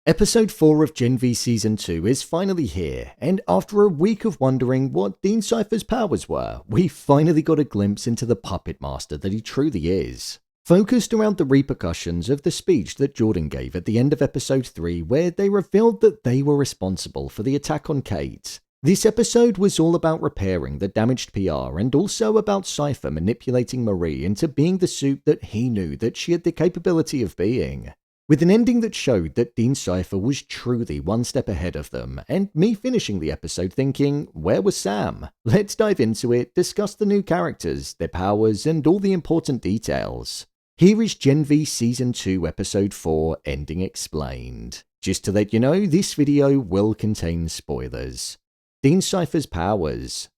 Episode 4 of Gen V Season 2 is finally here, and after a week of wondering what Dean Cipher's powers were, we finally got a glimpse into the puppet master that he truly is. Focused around the repercussions of the speech that Jordan gave at the end of Episode 3 where they revealed that they were responsible for the attack on Cate. This episode was all about repairing the damaged PR and also about Cipher manipulating Marie into being the supe that he knew that she had the capability of being. With an ending that showed that Dean Cipher was truly one step ahead of them, and me finishing the episode thinking, where was Sam? Let's dive into it, discuss the new characters, their powers, and all the important details. Here is Gen V Season 2 Episode 4 Ending Explained. Just to let you know, this video will contain spoilers. Dean Cipher's powers.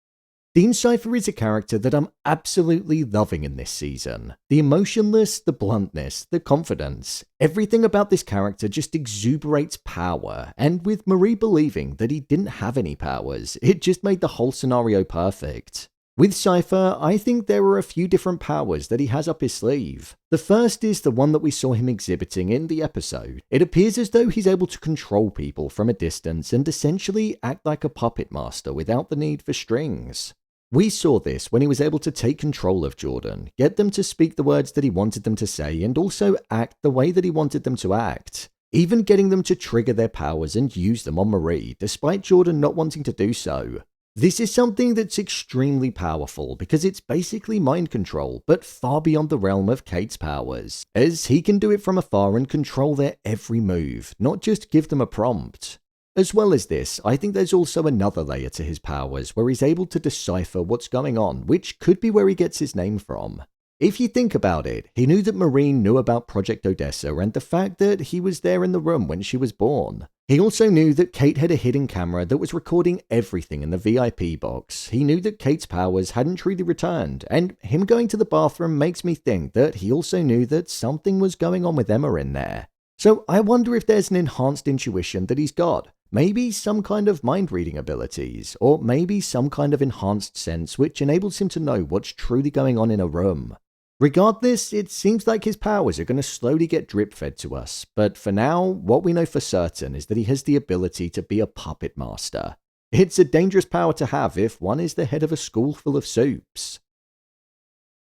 Dean Cipher is a character that I'm absolutely loving in this season. The emotionless, the bluntness, the confidence. Everything about this character just exuberates power, and with Marie believing that he didn't have any powers, it just made the whole scenario perfect. With Cipher, I think there are a few different powers that he has up his sleeve. The first is the one that we saw him exhibiting in the episode. It appears as though he's able to control people from a distance and essentially act like a puppet master without the need for strings. We saw this when he was able to take control of Jordan, get them to speak the words that he wanted them to say, and also act the way that he wanted them to act. Even getting them to trigger their powers and use them on Marie, despite Jordan not wanting to do so. This is something that's extremely powerful because it's basically mind control, but far beyond the realm of Cate's powers, as he can do it from afar and control their every move, not just give them a prompt. As well as this, I think there's also another layer to his powers where he's able to decipher what's going on, which could be where he gets his name from. If you think about it, he knew that Marie knew about Project Odessa and the fact that he was there in the room when she was born. He also knew that Cate had a hidden camera that was recording everything in the VIP box. He knew that Cate's powers hadn't truly returned, and him going to the bathroom makes me think that he also knew that something was going on with Emma in there. So I wonder if there's an enhanced intuition that he's got. Maybe some kind of mind-reading abilities, or maybe some kind of enhanced sense which enables him to know what's truly going on in a room. Regardless, it seems like his powers are going to slowly get drip-fed to us, but for now, what we know for certain is that he has the ability to be a puppet master. It's a dangerous power to have if one is the head of a school full of supes.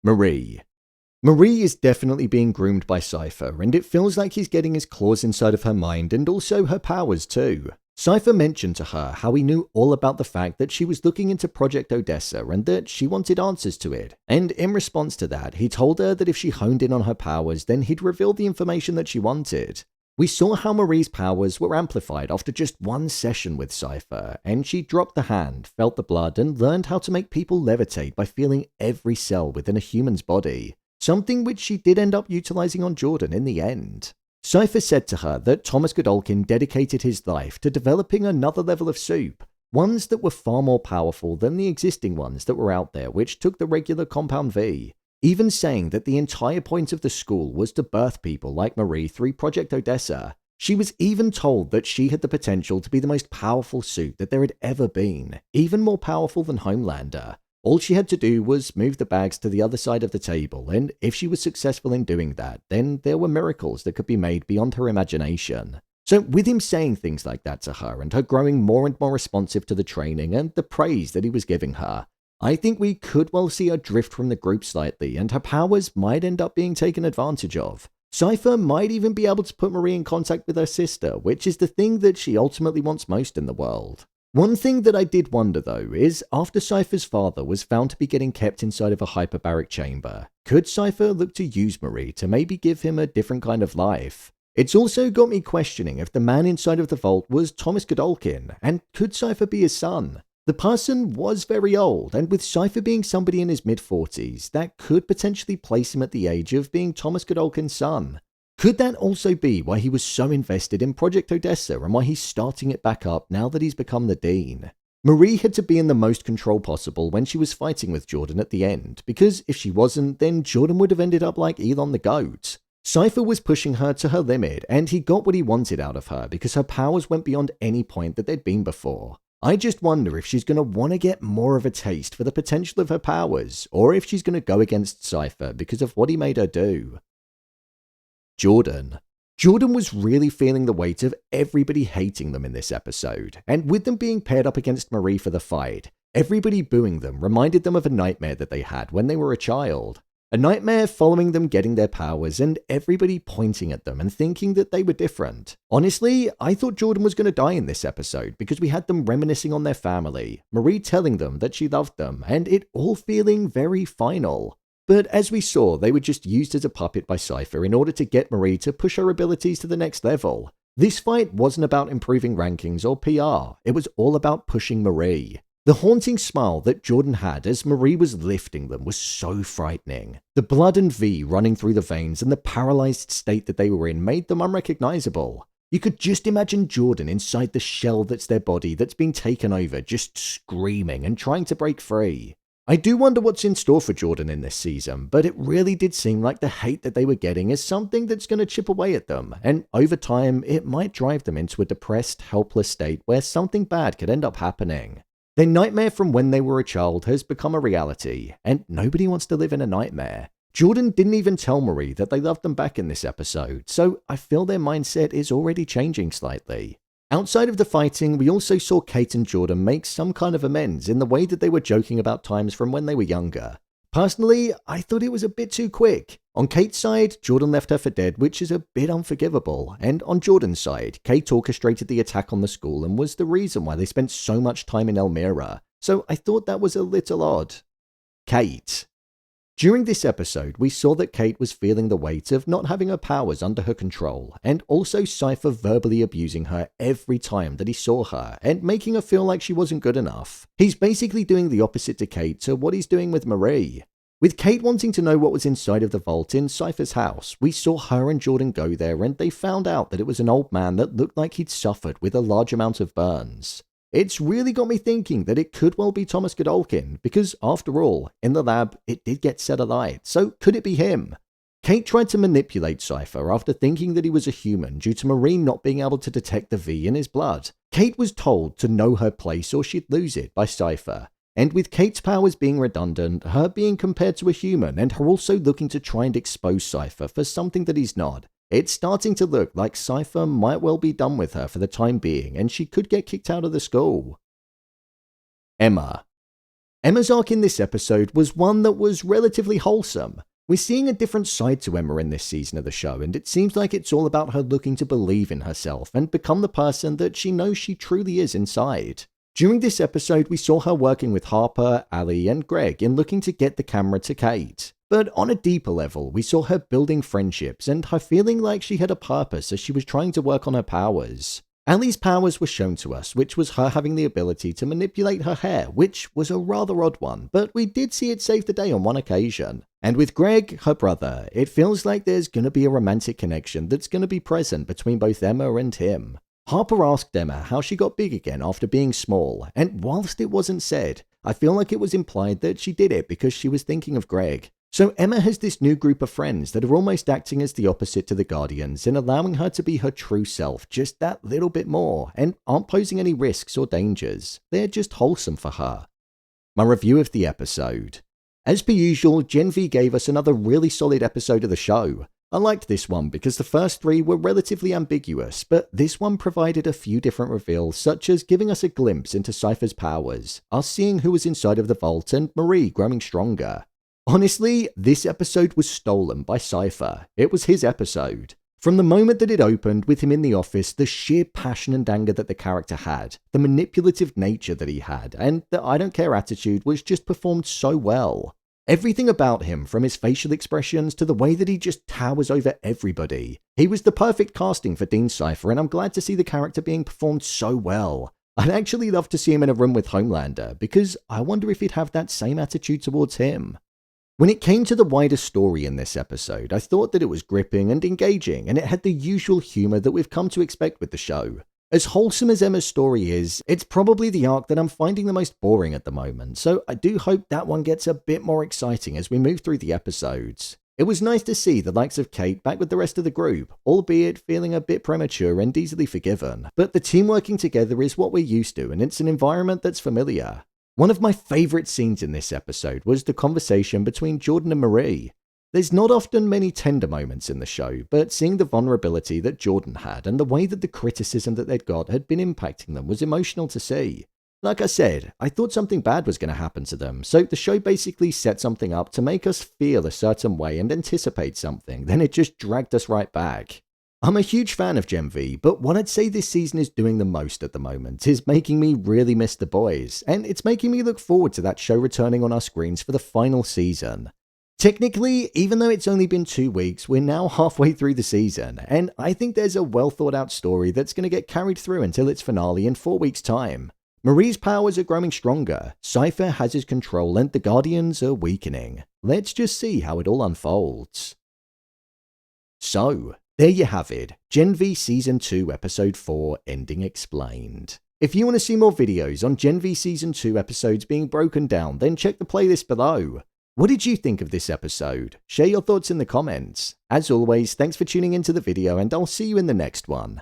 Marie. Marie is definitely being groomed by Cipher, and it feels like he's getting his claws inside of her mind and also her powers too. Cipher mentioned to her how he knew all about the fact that she was looking into Project Odessa and that she wanted answers to it, and in response to that, he told her that if she honed in on her powers, then he'd reveal the information that she wanted. We saw how Marie's powers were amplified after just one session with Cipher, and she dropped the hand, felt the blood, and learned how to make people levitate by feeling every cell within a human's body. Something which she did end up utilizing on Jordan in the end. Cipher said to her that Thomas Godolkin dedicated his life to developing another level of supe, ones that were far more powerful than the existing ones that were out there which took the regular Compound V, even saying that the entire point of the school was to birth people like Marie through Project Odessa. She was even told that she had the potential to be the most powerful supe that there had ever been, even more powerful than Homelander. All she had to do was move the bags to the other side of the table, and if she was successful in doing that, then there were miracles that could be made beyond her imagination. So with him saying things like that to her, and her growing more and more responsive to the training and the praise that he was giving her, I think we could well see her drift from the group slightly, and her powers might end up being taken advantage of. Cipher might even be able to put Marie in contact with her sister, which is the thing that she ultimately wants most in the world. One thing that I did wonder though is, after Cipher's father was found to be getting kept inside of a hyperbaric chamber, could Cipher look to use Marie to maybe give him a different kind of life? It's also got me questioning if the man inside of the vault was Thomas Godolkin, and could Cipher be his son? The person was very old, and with Cipher being somebody in his mid-40s, that could potentially place him at the age of being Thomas Godolkin's son. Could that also be why he was so invested in Project Odessa and why he's starting it back up now that he's become the Dean? Marie had to be in the most control possible when she was fighting with Jordan at the end, because if she wasn't, then Jordan would have ended up like Elon the Goat. Cipher was pushing her to her limit, and he got what he wanted out of her because her powers went beyond any point that they'd been before. I just wonder if she's going to want to get more of a taste for the potential of her powers, or if she's going to go against Cipher because of what he made her do. Jordan. Jordan was really feeling the weight of everybody hating them in this episode, and with them being paired up against Marie for the fight, everybody booing them reminded them of a nightmare that they had when they were a child. A nightmare following them getting their powers and everybody pointing at them and thinking that they were different. Honestly, I thought Jordan was going to die in this episode because we had them reminiscing on their family, Marie telling them that she loved them, and it all feeling very final. But as we saw, they were just used as a puppet by Cipher in order to get Marie to push her abilities to the next level. This fight wasn't about improving rankings or PR, it was all about pushing Marie. The haunting smile that Jordan had as Marie was lifting them was so frightening. The blood and V running through the veins and the paralyzed state that they were in made them unrecognizable. You could just imagine Jordan inside the shell that's their body that's been taken over, just screaming and trying to break free. I do wonder what's in store for Jordan in this season, but it really did seem like the hate that they were getting is something that's going to chip away at them, and over time, it might drive them into a depressed, helpless state where something bad could end up happening. Their nightmare from when they were a child has become a reality, and nobody wants to live in a nightmare. Jordan didn't even tell Marie that they loved them back in this episode, so I feel their mindset is already changing slightly. Outside of the fighting, we also saw Cate and Jordan make some kind of amends in the way that they were joking about times from when they were younger. Personally, I thought it was a bit too quick. On Cate's side, Jordan left her for dead, which is a bit unforgivable, and on Jordan's side, Cate orchestrated the attack on the school and was the reason why they spent so much time in Elmira, so I thought that was a little odd. Cate. During this episode, we saw that Cate was feeling the weight of not having her powers under her control, and also Cipher verbally abusing her every time that he saw her, and making her feel like she wasn't good enough. He's basically doing the opposite to Cate to what he's doing with Marie. With Cate wanting to know what was inside of the vault in Cipher's house, we saw her and Jordan go there and they found out that it was an old man that looked like he'd suffered with a large amount of burns. It's really got me thinking that it could well be Thomas Godolkin, because after all, in the lab, it did get set alight, so could it be him? Cate tried to manipulate Cipher after thinking that he was a human due to Marie not being able to detect the V in his blood. Cate was told to know her place or she'd lose it by Cipher. And with Cate's powers being redundant, her being compared to a human, and her also looking to try and expose Cipher for something that he's not, it's starting to look like Cipher might well be done with her for the time being, and she could get kicked out of the school. Emma. Emma's arc in this episode was one that was relatively wholesome. We're seeing a different side to Emma in this season of the show, and it seems like it's all about her looking to believe in herself and become the person that she knows she truly is inside. During this episode, we saw her working with Harper, Ali, and Greg in looking to get the camera to Cate. But on a deeper level, we saw her building friendships and her feeling like she had a purpose as she was trying to work on her powers. Ali's powers were shown to us, which was her having the ability to manipulate her hair, which was a rather odd one, but we did see it save the day on one occasion. And with Greg, her brother, it feels like there's going to be a romantic connection that's going to be present between both Emma and him. Harper asked Emma how she got big again after being small, and whilst it wasn't said, I feel like it was implied that she did it because she was thinking of Greg. So Emma has this new group of friends that are almost acting as the opposite to the Guardians and allowing her to be her true self just that little bit more, and aren't posing any risks or dangers. They're just wholesome for her. My review of the episode. As per usual, Gen V gave us another really solid episode of the show. I liked this one because the first three were relatively ambiguous, but this one provided a few different reveals, such as giving us a glimpse into Cipher's powers, us seeing who was inside of the vault, and Marie growing stronger. Honestly, this episode was stolen by Cipher. It was his episode. From the moment that it opened with him in the office, the sheer passion and anger that the character had, the manipulative nature that he had, and the I don't care attitude was just performed so well. Everything about him, from his facial expressions to the way that he just towers over everybody. He was the perfect casting for Dean Cipher, and I'm glad to see the character being performed so well. I'd actually love to see him in a room with Homelander, because I wonder if he'd have that same attitude towards him. When it came to the wider story in this episode, I thought that it was gripping and engaging, and it had the usual humour that we've come to expect with the show. As wholesome as Emma's story is, it's probably the arc that I'm finding the most boring at the moment, so I do hope that one gets a bit more exciting as we move through the episodes. It was nice to see the likes of Cate back with the rest of the group, albeit feeling a bit premature and easily forgiven, but the team working together is what we're used to, and it's an environment that's familiar. One of my favourite scenes in this episode was the conversation between Jordan and Marie. There's not often many tender moments in the show, but seeing the vulnerability that Jordan had and the way that the criticism that they'd got had been impacting them was emotional to see. Like I said, I thought something bad was going to happen to them, so the show basically set something up to make us feel a certain way and anticipate something, then it just dragged us right back. I'm a huge fan of Gen V, but what I'd say this season is doing the most at the moment is making me really miss the boys, and it's making me look forward to that show returning on our screens for the final season. Technically, even though it's only been 2 weeks, we're now halfway through the season, and I think there's a well thought out story that's going to get carried through until its finale in 4 weeks' time. Marie's powers are growing stronger, Cipher has his control, and the Guardians are weakening. Let's just see how it all unfolds. So, there you have it, Gen V Season 2 Episode 4 Ending Explained. If you want to see more videos on Gen V Season 2 episodes being broken down, then check the playlist below. What did you think of this episode? Share your thoughts in the comments. As always, thanks for tuning into the video and I'll see you in the next one.